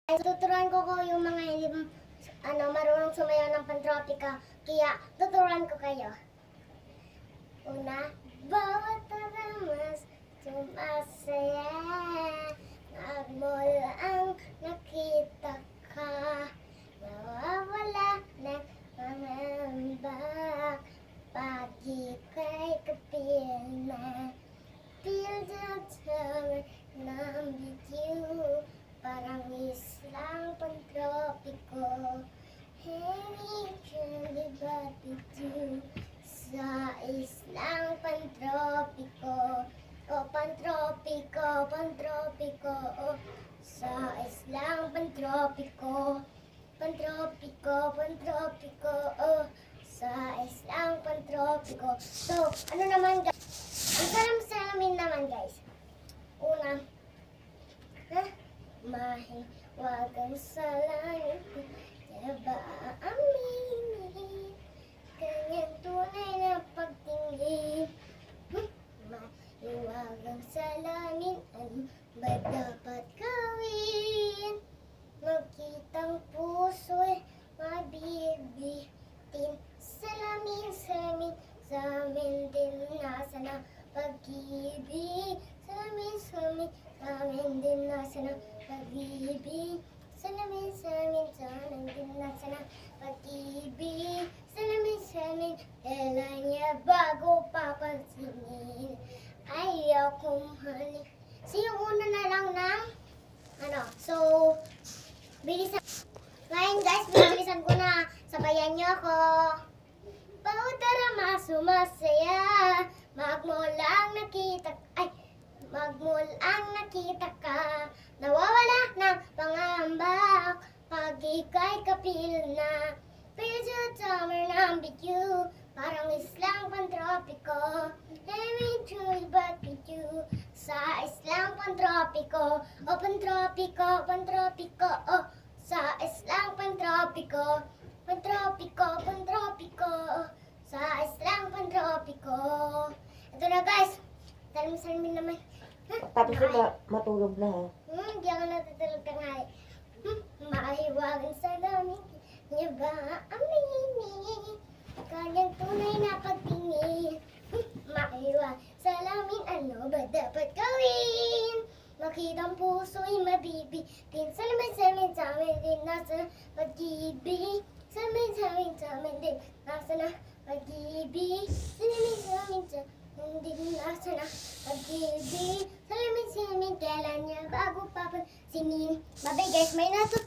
Tuturuan ko yung mga hindi marunong sumayaw ng pantropika. Kaya tuturuan ko kayo. Una, bawat aramas sumasaya. Nagmula ang nakita ka. Nawawala ng pangambak. Pag ika'y kapil na. Feel the summer ng bitiw. Parang islang pantropiko. Hey, candy barbecue. Sa islang pantropiko. O pantropiko, pantropiko. Sa islang pantropiko. Pantropiko, pantropiko. Sa islang pantropiko. So, ano naman guys? Salam-salamin naman guys. Una, mahiwagang sa langit, diba aminin, kanyang tunay na pagtingin. Mahiwagang sa langit, ano ba dapat gawin? Magkitang puso'y mabibitin, salamin, sa amin din nasa na pag-ibig. Salamin, sa amin din nasa na pag-ibig. Salamin, sa amin din nasa na pag-ibig. Salamin, kailan niya bago papansinin. Ayaw kong halik. Sino una na lang ng So, bilisan. Ngayon guys, bilisan ko na. Sabayan niyo ako. Bawat arama sumasaya. Magmulang nakita ka. Nawawala ng pangambak. Pag ika'y kapil na. Feel the summer ng bitiw. Parang islang pantropiko. Let me truly but with you. Sa islang pantropiko. O pantropiko, pantropiko. O sa islang pantropiko. Pantropiko, pantropiko. Sa islang pantropiko. Ito na guys. Salam-salamin naman. Tapos na matulog na ha? Hindi ako natutulog tanghali. Mahiwagang sa langit, niya ba aminin? Kanyang tunay na pagtingin. Mahiwag sa langit, ano ba dapat gawin? Makitang puso'y mabibitin. Salamin sa amin din nasa pag-ibig. Salamin din nasa na pag-ibig. Salamin sa amin din nasa na pag-ibig. Salamin, kailan niya bago papansinin. Babay guys, may natutunan.